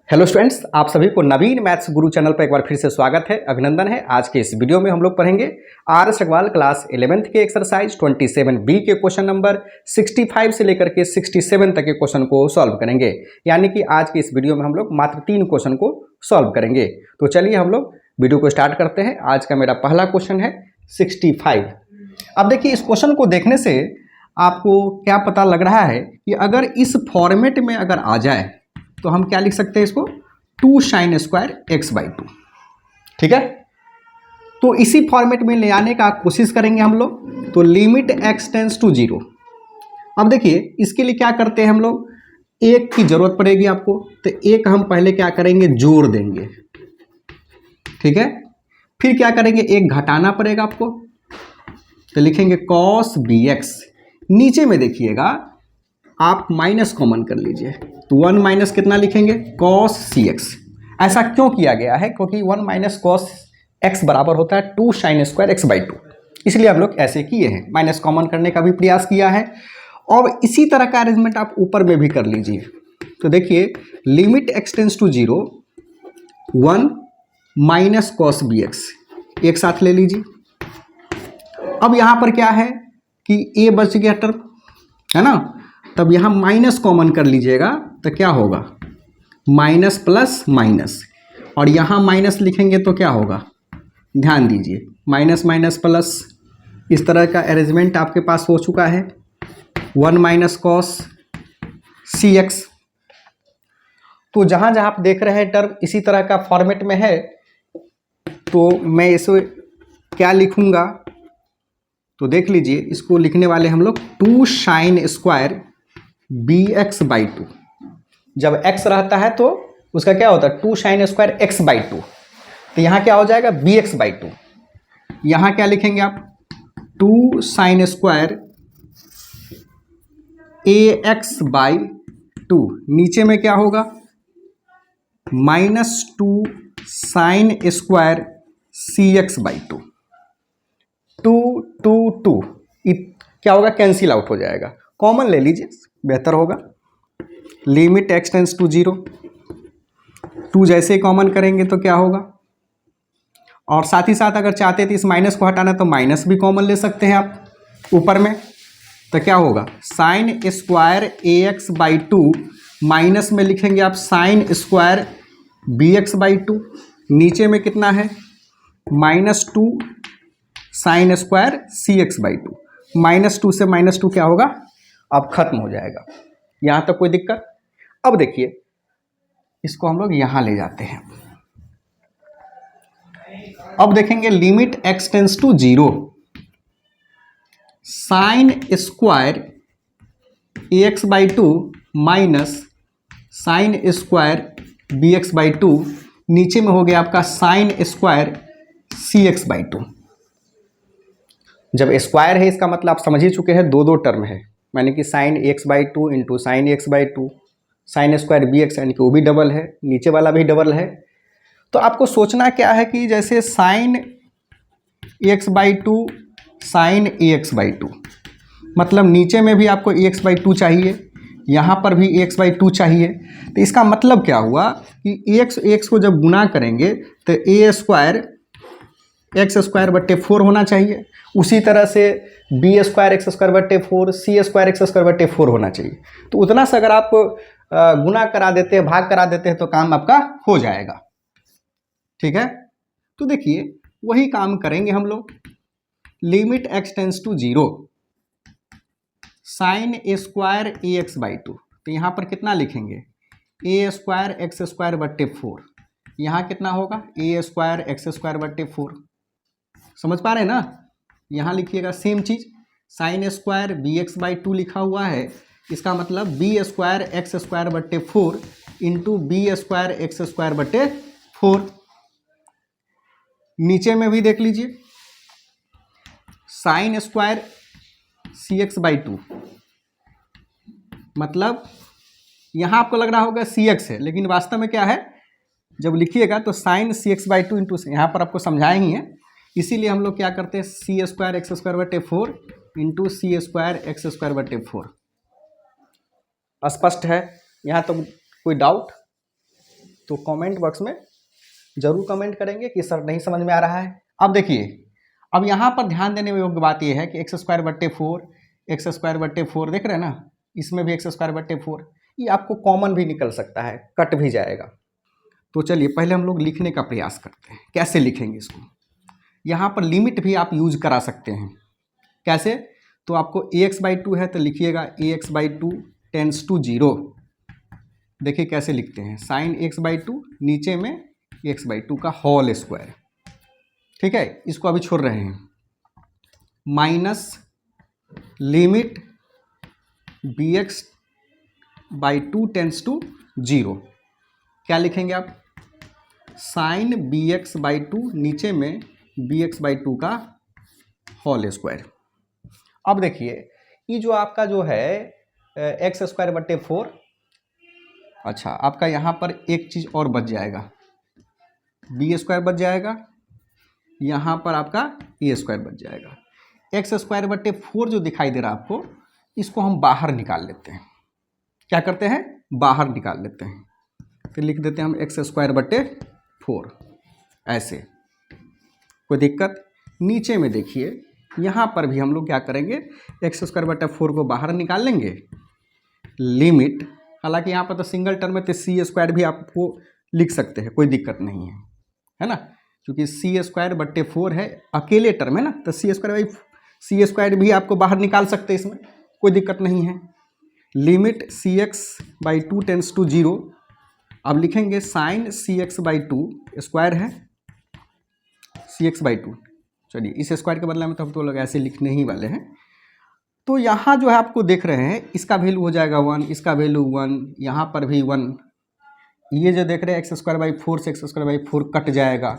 Hello students, आप सभी को नवीन मैथ्स गुरु चैनल पर एक बार फिर से स्वागत है, अभिनंदन है। आज के इस वीडियो में हम लोग पढ़ेंगे आर.एस. अग्रवाल क्लास 11th के एक्सरसाइज 27B के क्वेश्चन नंबर 65 से लेकर के 67 तक के क्वेश्चन को सॉल्व करेंगे। यानी कि आज के इस वीडियो में हम लोग मात्र 3 क्वेश्चन को सॉल्व करेंगे। तो चलिए हम लोग वीडियो को स्टार्ट करते हैं। आज का मेरा पहला क्वेश्चन है 65। अब देखिए, इस क्वेश्चन को देखने से आपको क्या पता लग रहा है कि अगर इस फॉर्मेट में अगर आ जाए तो हम क्या लिख सकते हैं इसको, 2 sin स्क्वायर x/2। ठीक है, तो इसी फॉर्मेट में ले आने का कोशिश करेंगे हम लोग। तो लिमिट x टेंस टू 0। अब देखिए, इसके लिए क्या करते हैं हम लोग, एक की जरूरत पड़ेगी आपको, तो एक हम पहले क्या करेंगे, जोड़ देंगे। ठीक है, फिर क्या करेंगे, एक घटाना पड़ेगा आपको, तो लिखेंगे cos bx। नीचे में देखिएगा, आप माइनस कॉमन कर लीजिए, तो 1 माइनस कितना लिखेंगे, cos cx। ऐसा क्यों किया गया है, क्योंकि 1 माइनस cos x बराबर होता है 2 sin स्क्वायर x/2, इसलिए हम लोग ऐसे किए हैं। माइनस कॉमन करने का भी प्रयास किया है, और इसी तरह का अरेंजमेंट आप ऊपर में भी कर लीजिए। तो देखिए, लिमिट x टेंस टू 0, 1 माइनस cos bx एक साथ ले लीजिए। अब यहाँ पर क्या है कि a बच गया टर्म, है ना, तब यहाँ माइनस कॉमन कर लीजिएगा, तो क्या होगा, माइनस प्लस माइनस, और यहाँ माइनस लिखेंगे तो क्या होगा, ध्यान दीजिए, माइनस माइनस प्लस। इस तरह का अरेंजमेंट आपके पास हो चुका है। 1 माइनस कॉस सी एक्स। तो जहाँ जहाँ आप देख रहे हैं टर्म इसी तरह का फॉर्मेट में है, तो मैं इसे क्या लिखूँगा, तो देख लीजिए, इसको लिखने वाले हम लोग 2 sin स्क्वायर bx/2। जब x रहता है तो उसका क्या होता है, 2 sin स्क्वायर x/2। तो यहाँ क्या हो जाएगा, bx/2। यहाँ क्या लिखेंगे आप, 2 sin स्क्वायर ax/2। नीचे में क्या होगा, -2 sin स्क्वायर cx/2। 2 क्या होगा, कैंसिल आउट हो जाएगा, कॉमन ले लीजिए, बेहतर होगा। लिमिट x टेंस टू 0, 2 जैसे ही कॉमन करेंगे तो क्या होगा, और साथ ही साथ अगर चाहते तो इस माइनस को हटाना तो माइनस भी कॉमन ले सकते हैं आप ऊपर में। तो क्या होगा, साइन स्क्वायर ax/2 माइनस में लिखेंगे आप साइन स्क्वायर bx/2। नीचे में कितना है, -2 साइन स्क्वायर cx/2। -2 से -2 क्या होगा, अब खत्म हो जाएगा। यहाँ तक कोई दिक्कत। अब देखिए, इसको हम लोग यहाँ ले जाते हैं। अब देखेंगे, limit x tends to 0, sine square ax/2 minus sine square bx/2। नीचे में हो गया आपका साइन स्क्वायर cx/2। जब स्क्वायर है, इसका मतलब आप समझ ही चुके हैं, दो टर्म है, यानी कि sine x/2 into sine x/2, sine square bx, यानी कि वो भी डबल है, नीचे वाला भी डबल है। तो आपको सोचना क्या है कि जैसे साइन x/2 साइन ax/2, मतलब नीचे में भी आपको ax/2 चाहिए, यहाँ पर भी ax/2 चाहिए। तो इसका मतलब क्या हुआ कि x को जब गुना करेंगे तो a स्क्वायर x² होना चाहिए। उसी तरह से b² x²/4, c² होना चाहिए। तो उतना से अगर आप गुना करा देते हैं, भाग करा देते हैं, तो काम आपका हो जाएगा। ठीक है, तो देखिए, वही काम करेंगे हम लोग। Limit x tends to 0, sine square ax/2। तो यहाँ पर कितना लिखेंगे, a² x²/4। यहाँ कितना होगा, a² x²/4। समझ पा रहे हैं ना। यहाँ लिखिएगा सेम चीज, साइन स्क्वायर bx/2 लिखा हुआ है, इसका मतलब b² x²/4 into b² x²/4। नीचे में भी देख लीजिए, साइन स्क्वायर cx/2, मतलब यहाँ आपको लग रहा होगा cx है, लेकिन वास्तव में क्या है, जब लिखिएगा तो साइन cx/2 इंटू, यहाँ पर आपको समझाए ही है, इसीलिए हम लोग क्या करते हैं, c² x²/4 into c² x²/4। स्पष्ट है, यहाँ तो कोई डाउट। तो कमेंट बॉक्स में जरूर कमेंट करेंगे कि सर नहीं समझ में आ रहा है। अब देखिए, अब यहाँ पर ध्यान देने योग्य बात यह है कि एक्स स्क्वायर बट्टे 4, एक्स स्क्वायर बट्टे 4 देख रहे हैं ना, इसमें भी एक्स स्क्वायर बट्टे 4, ये आपको कॉमन भी निकल सकता है, कट भी जाएगा। तो चलिए पहले हम लोग लिखने का प्रयास करते हैं, कैसे लिखेंगे इसको। यहाँ पर लिमिट भी आप यूज करा सकते हैं। कैसे? तो आपको ax/2 है तो लिखिएगा ax/2 टेंस टू 0। देखिए कैसे लिखते हैं, साइन x/2 नीचे में x/2 का होल स्क्वायर। ठीक है, इसको अभी छोड़ रहे हैं, minus limit bx/2 tense to 0। क्या लिखेंगे आप, साइन bx/2 नीचे में bx/2 का होल स्क्वायर। अब देखिए ये जो आपका जो है एक्स स्क्वायर बट्टे 4, अच्छा आपका यहाँ पर एक चीज़ और बच जाएगा, बी स्क्वायर बच जाएगा, यहाँ पर आपका ए स्क्वायर बच जाएगा। एक्स स्क्वायर बट्टे 4 जो दिखाई दे रहा है आपको, इसको हम बाहर निकाल लेते हैं। क्या करते हैं, बाहर निकाल लेते हैं। फिर लिख देते हैं हम एक्स स्क्वायर बट्टे 4 ऐसे, कोई दिक्कत। नीचे में देखिए यहाँ पर भी हम लोग क्या करेंगे, एक्स स्क्वायर बट्टा 4 को बाहर निकाल लेंगे, लिमिट, हालांकि यहाँ पर तो सिंगल टर्म में तो सी स्क्वायर भी आपको लिख सकते हैं, कोई दिक्कत नहीं है ना, क्योंकि सी स्क्वायर बट्टे 4 है, अकेले टर्म है ना, तो सी स्क्वायर भी आपको बाहर निकाल सकते हैं, इसमें कोई दिक्कत नहीं है। Limit cx/2 tends to 0। अब लिखेंगे साइन cx/2 स्क्वायर है cx/2, चलिए इस स्क्वायर के बदले में तो हम तो लोग ऐसे लिखने ही वाले हैं। तो यहाँ जो है आपको देख रहे हैं, इसका वैल्यू हो जाएगा 1, इसका वैल्यू 1, यहाँ पर भी 1, ये जो देख रहे हैं x²/4 से x²/4 कट जाएगा,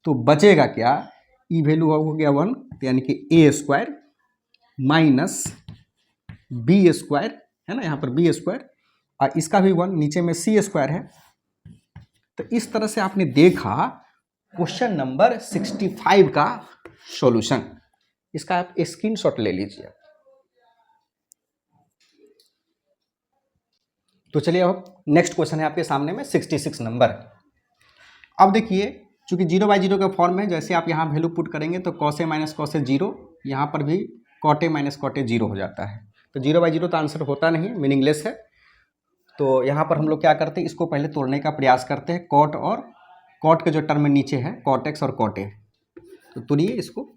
तो बचेगा क्या, ये वैल्यू हो गया 1, यानी कि a square minus b square है ना, यहाँ पर b स्क्वायर, और इसका भी 1, नीचे में c स्क्वायर है। तो इस तरह से आपने देखा क्वेश्चन नंबर 65 का सॉल्यूशन। इसका आप स्क्रीनशॉट ले लीजिए। तो चलिए अब नेक्स्ट क्वेश्चन है आपके सामने में 66 नंबर। अब देखिए चूंकि 0/0 का फॉर्म है, जैसे आप यहाँ वैल्यू पुट करेंगे तो cos a minus cos a 0, यहाँ पर भी cot a minus cot a 0 हो जाता है। तो 0/0 तो आंसर होता नहीं, मीनिंगलेस है। तो यहाँ पर हम लोग क्या करते हैं, इसको पहले तोड़ने का प्रयास करते हैं। cot और cot के जो टर्म में नीचे है cot x और cot a, तो तोड़िए इसको,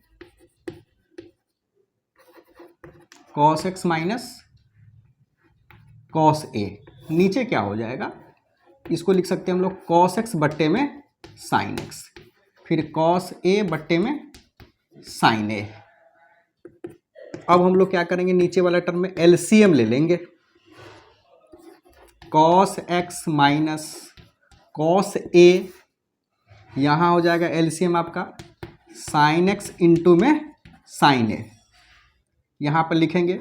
cos x minus cos a, नीचे क्या हो जाएगा, इसको लिख सकते हैं हम लोग cos x बट्टे में sin x, फिर cos a बट्टे में sin a। अब हम लोग क्या करेंगे, नीचे वाला टर्म में LCM ले लेंगे, cos x minus cos a, यहाँ हो जाएगा LCM आपका sin x इंटू में sin a, यहाँ पर लिखेंगे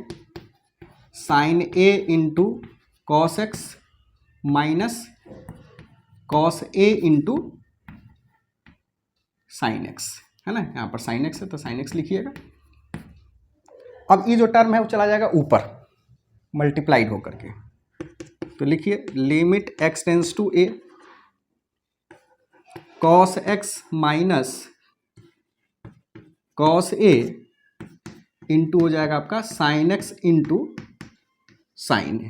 sin a into cos x minus cos a into sin x, है ना, यहाँ पर sin x है तो sin x लिखिएगा। अब ये जो टर्म है वो चला जाएगा ऊपर मल्टीप्लाइड होकर के, तो लिखिए limit x tends to a, cos x minus cos a into हो जाएगा आपका sin x into sin a।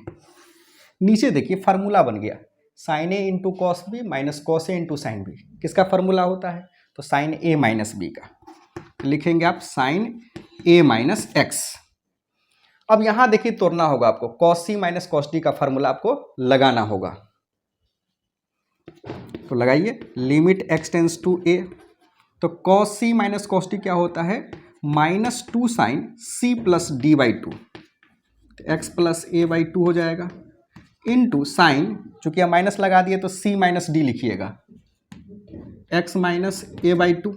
नीचे देखिए फार्मूला बन गया, sin a into cos b minus cos a into sine b. किसका फार्मूला होता है, तो sin a माइनस बी का, तो लिखेंगे आप sin a माइनस एक्स। अब यहाँ देखिए तोड़ना होगा आपको, cos c minus cos d का फार्मूला आपको लगाना होगा, तो लगाइए limit x tends to a, तो cos c minus cos d क्या होता है, -2 sin c प्लस d/2, तो x प्लस a/2 हो जाएगा, इंटू साइन, चूंकि हम माइनस लगा दिए तो c माइनस डी लिखिएगा, x माइनस a/2,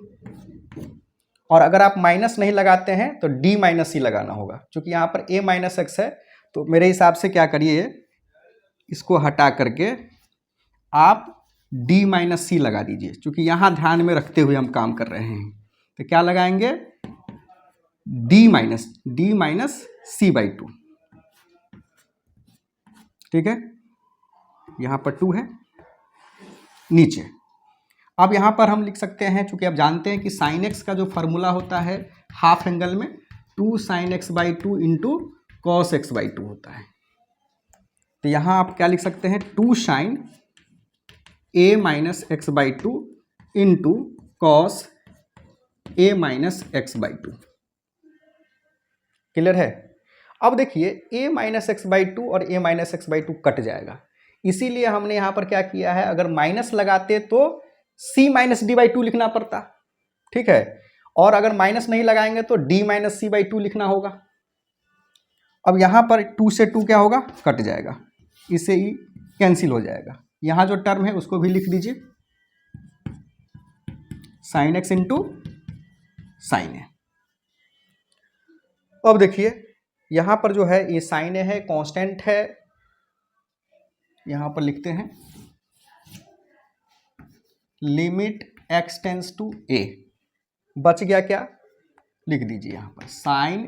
और अगर आप माइनस नहीं लगाते हैं तो d माइनस सी लगाना होगा, क्योंकि यहाँ पर a माइनस एक्स है। तो मेरे हिसाब से क्या करिए, इसको हटा करके आप d माइनस सी लगा दीजिए, क्योंकि यहाँ ध्यान में रखते हुए हम काम कर रहे हैं। तो क्या लगाएंगे, d माइनस c/2, ठीक है, यहाँ पर 2 है, नीचे। अब यहाँ पर हम लिख सकते हैं, चूंकि आप जानते हैं कि साइन एक्स का जो फॉर्मूला होता है हाफ एंगल में 2 sin x by 2 into cos x by 2 होता है। तो यहाँ आप क्या लिख सकते हैं, 2 sin a minus x by 2 into cos a minus x by 2। Clear है। अब देखिए a माइनस एक्स बाई 2 और a minus x by 2 cut जाएगा, इसीलिए हमने यहाँ पर क्या किया है, अगर माइनस लगाते तो c माइनस डी बाई 2 लिखना पड़ता, ठीक है, और अगर माइनस नहीं लगाएंगे तो d माइनस सी बाई 2 लिखना होगा। अब यहाँ पर 2 से 2 क्या होगा, कट जाएगा, इससे ही कैंसिल हो जाएगा। यहाँ जो टर्म है उसको भी लिख दीजिए, साइन एक्स इंटू साइन ए। अब देखिए यहाँ पर जो है ये साइन ए है, कांस्टेंट है, यहाँ पर लिखते हैं लिमिट एक्स टेंस टू ए। बच गया क्या, लिख दीजिए यहाँ पर sine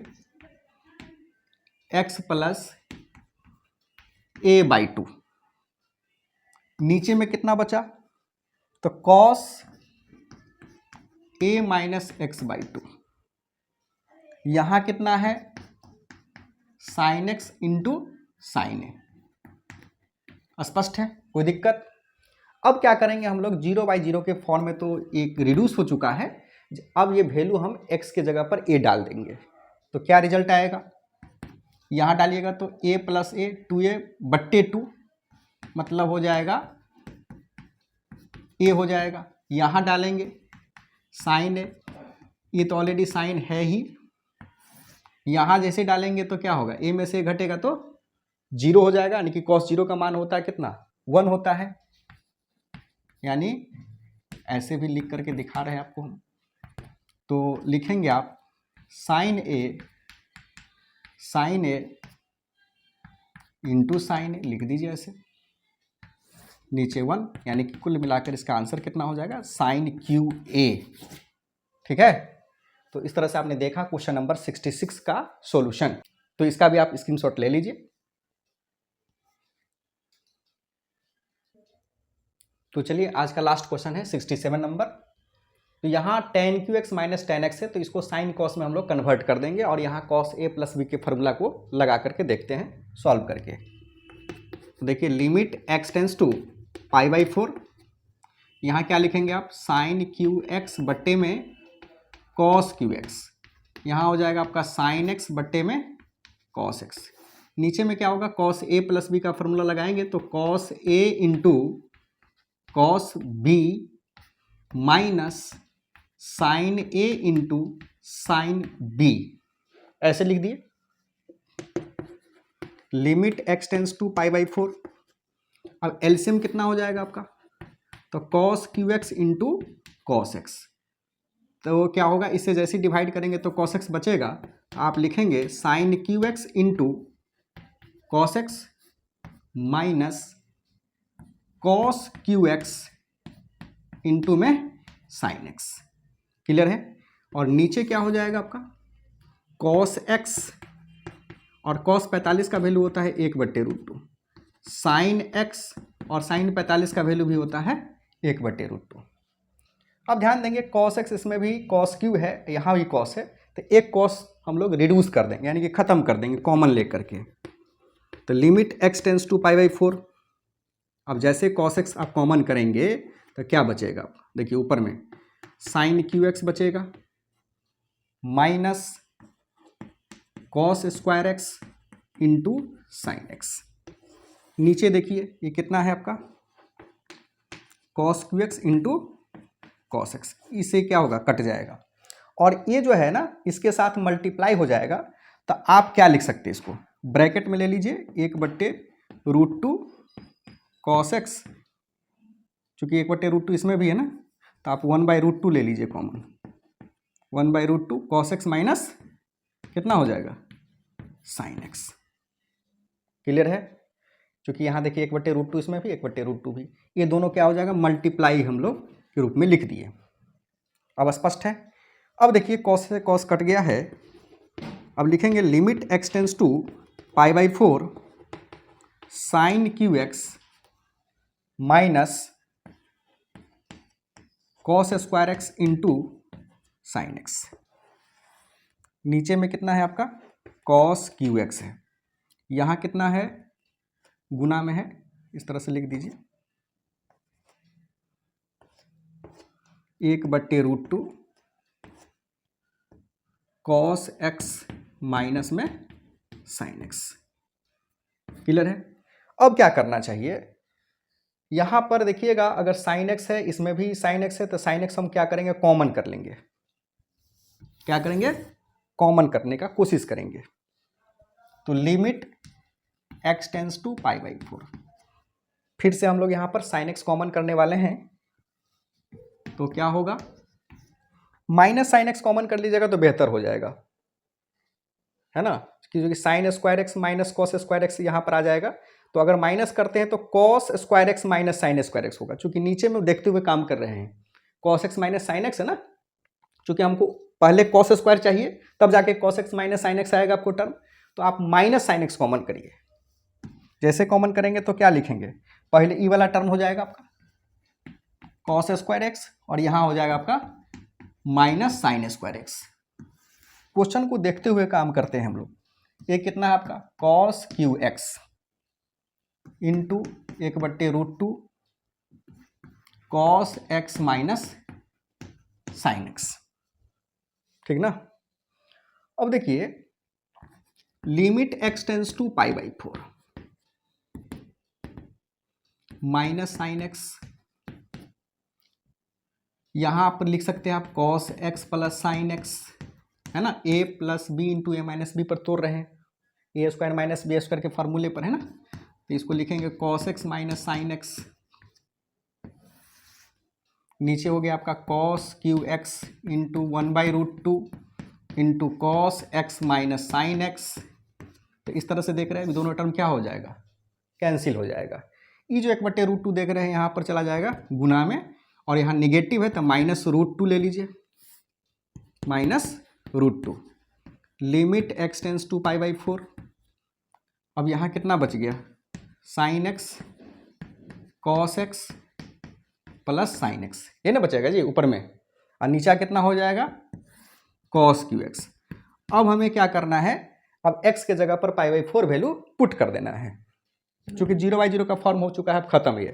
x plus A by 2। नीचे में कितना बचा, तो cos A minus x by 2। यहाँ कितना है, साइन एक्स इंटू साइन ए। स्पष्ट है, कोई दिक्कत। अब क्या करेंगे हम लोग, 0/0 के फॉर्म में तो एक रिड्यूस हो चुका है, अब ये वैल्यू हम x के जगह पर a डाल देंगे, तो क्या रिजल्ट आएगा, यहाँ डालिएगा तो a प्लस ए 2a बट्टे 2, मतलब हो जाएगा a हो जाएगा। यहाँ डालेंगे साइन ए, ये तो ऑलरेडी साइन है ही, यहाँ जैसे डालेंगे तो क्या होगा, a में से घटेगा तो 0 हो जाएगा, यानी कि cos 0 का मान होता है कितना, 1 होता है। यानी ऐसे भी लिख करके दिखा रहे हैं आपको हम, तो लिखेंगे आप साइन ए इंटू साइन ए, लिख दीजिए ऐसे, नीचे 1, यानी कि कुल मिलाकर इसका आंसर कितना हो जाएगा, साइन क्यू ए। ठीक है, तो इस तरह से आपने देखा क्वेश्चन नंबर 66 का सॉल्यूशन। तो इसका भी आप स्क्रीनशॉट ले लीजिए। तो चलिए आज का लास्ट क्वेश्चन है 67 नंबर। तो यहाँ tan QX minus tan X है, तो इसको साइन कॉस में हम लोग कन्वर्ट कर देंगे और यहाँ cos A प्लस B के फॉर्मूला को लगा करके देखते हैं सॉल्व करके। तो देखिए limit x tends to pi by 4, यहाँ क्या लिखेंगे आप, साइन QX बट्टे में cos QX, यहाँ हो जाएगा आपका साइन x बट्टे में cos x। नीचे में क्या होगा, cos A प्लस B का फॉर्मूला लगाएंगे तो cos A into cos B minus sine A into sine B, ऐसे लिख दिए। Limit x tends to pi by 4, अब एलसीएम कितना हो जाएगा आपका, तो cos QX into cos x, तो क्या होगा, इससे जैसे डिवाइड करेंगे तो cos x बचेगा, आप लिखेंगे sine QX into cos x minus cos QX into में साइन x। क्लियर है। और नीचे क्या हो जाएगा आपका, cos x और cos 45 का वैल्यू होता है 1/√2, साइन x और साइन 45 का वैल्यू भी होता है 1/√2। अब ध्यान देंगे cos x इसमें भी cos q है, यहाँ भी cos है, तो एक cos हम लोग रिड्यूस कर देंगे, यानी कि ख़त्म कर देंगे कॉमन लेकर के। तो limit x tends to pi by 4, अब जैसे cos x आप कॉमन करेंगे तो क्या बचेगा, देखिए ऊपर में साइन QX बचेगा minus cos square x into sine x। नीचे देखिए ये कितना है आपका, cos QX into cos x, इससे क्या होगा, कट जाएगा, और ये जो है ना इसके साथ मल्टीप्लाई हो जाएगा। तो आप क्या लिख सकते हैं, इसको ब्रैकेट में ले लीजिए 1/√2 cos x, चूंकि 1/√2 इसमें भी है ना, तो आप 1/√2 ले लीजिए कॉमन, 1/√2 cos x माइनस कितना हो जाएगा, साइन x। क्लियर है, क्योंकि यहाँ देखिए 1/√2 इसमें भी 1/√2 भी, ये दोनों क्या हो जाएगा, मल्टीप्लाई हम लोग के रूप में लिख दिए। अब स्पष्ट है। अब देखिए cos से cos कट गया है, अब लिखेंगे limit x tends to pi by 4 sine QX minus cos square x into sine x. नीचे में कितना है आपका कॉस क्यू एक्स है, यहाँ कितना है गुना में है, इस तरह से लिख दीजिए 1/√2 कॉस एक्स माइनस में साइन एक्स। क्लियर है। अब क्या करना चाहिए, यहां पर देखिएगा अगर साइन एक्स है इसमें भी साइन एक्स है तो साइन एक्स हम क्या करेंगे कॉमन कर लेंगे। क्या करेंगे कॉमन करने का कोशिश करेंगे। तो लिमिट x टेंस टू π/4। फिर से हम लोग यहां पर साइन एक्स कॉमन करने वाले हैं तो क्या होगा माइनस साइन एक्स कॉमन कर लीजिएगा तो बेहतर हो जाएगा, है ना, क्योंकि sine square x minus cos square x यहां पर आ जाएगा। तो अगर माइनस करते हैं तो cos square x minus sine square x होगा, क्योंकि नीचे में देखते हुए काम कर रहे हैं। Cos x minus sine x है ना, क्योंकि हमको पहले कॉस स्क्वायर चाहिए तब जाके cos x minus sine x आएगा आपको टर्म। तो आप माइनस साइन एक्स कॉमन करिए। जैसे कॉमन करेंगे तो क्या लिखेंगे, पहले ई वाला टर्म हो जाएगा आपका कॉस स्क्वायर एक्स और यहां हो जाएगा आपका minus sine square x. Question को देखते हुए काम करते हैं हम लोग। ये कितना है आपका कॉस क्यू x into 1/√2 cos x minus sine x. ठीक ना। अब देखिए limit x tends to π/4 minus sine x, यहां आप लिख सकते हैं आप cos x plus sine x, है ना, a plus B into A minus B पर तोड़ रहे हैं, A square minus B square के फार्मूले पर, है ना। तो इसको लिखेंगे cos x minus sine x. नीचे हो गया आपका कॉस क्यू x into 1/√2 into cos x minus sine x. तो इस तरह से देख रहे हैं दोनों टर्म क्या हो जाएगा कैंसिल हो जाएगा। ये जो 1/√2 देख रहे हैं यहाँ पर चला जाएगा गुना में, और यहाँ निगेटिव है तो -√2 ले लीजिए, -√2 लिमिट x टेंस टू π/4। अब यहाँ कितना बच गया sine x cos x plus sine x, ये ना बचेगा जी ऊपर में, और नीचा कितना हो जाएगा कॉस क्यू एक्स। अब हमें क्या करना है, अब x के जगह पर π/4 वैल्यू पुट कर देना है, क्योंकि 0/0 का फॉर्म हो चुका है, अब खत्म ये,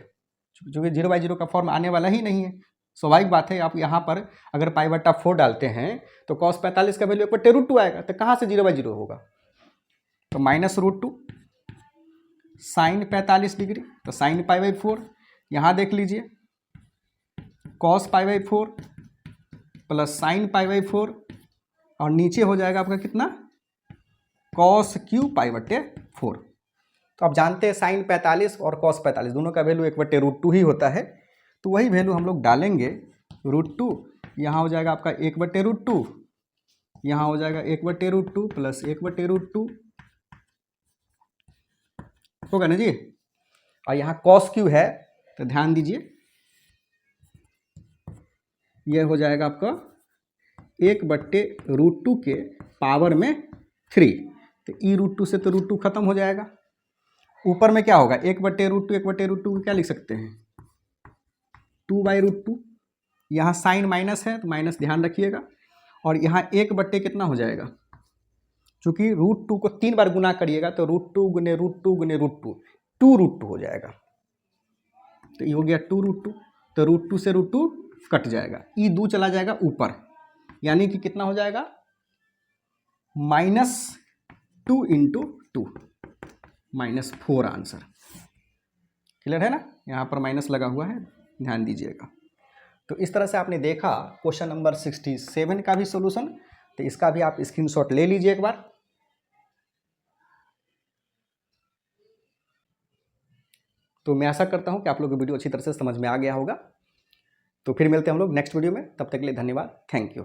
क्योंकि 0/0 का फॉर्म आने वाला ही नहीं है। स्वाभाविक बात है, आप यहाँ पर अगर π/4 डालते हैं तो cos 45 का वैल्यू 1/√2 आएगा, तो कहाँ से 0/0 होगा, तो -√2 साइन 45 डिग्री, तो साइन π/4। यहाँ देख लीजिए cos π/4 प्लस साइन π/4, और नीचे हो जाएगा आपका कितना cos क्यू π/4। तो आप जानते हैं साइन 45 और cos 45 दोनों का वैल्यू 1/√2 ही होता है, तो वही वैल्यू हम लोग डालेंगे √2, यहाँ हो जाएगा आपका 1/√2, यहाँ हो जाएगा 1/√2 प्लस 1/√2 होगा ना जी। और यहाँ cos क्यू है तो ध्यान दीजिए यह हो जाएगा आपका 1/√2 के पावर में 3, तो e√2 से तो √2 खत्म हो जाएगा। ऊपर में क्या होगा 1/√2, 1/√2 को क्या लिख सकते हैं 2/√2, यहाँ साइन माइनस है तो माइनस ध्यान रखिएगा, और यहाँ 1/ कितना हो जाएगा, चूंकि √2 को 3 बार गुना करिएगा तो √2 गुने √2 गुने √2 2√2 हो जाएगा, तो ये हो गया 2√2, तो √2 से √2 कट जाएगा, ई 2 चला जाएगा ऊपर, यानी कि कितना हो जाएगा -2 × 2 -4 आंसर। क्लियर है ना, यहाँ पर माइनस लगा हुआ है, ध्यान दीजिएगा। तो इस तरह से आपने देखा क्वेश्चन नंबर 67 का भी सॉल्यूशन, तो इसका भी आप स्क्रीनशॉट ले लीजिए एक बार। तो मैं आशा करता हूँ कि आप लोगों को वीडियो अच्छी तरह से समझ में आ गया होगा। तो फिर मिलते हैं हम लोग नेक्स्ट वीडियो में, तब तक के लिए धन्यवाद, थैंक यू।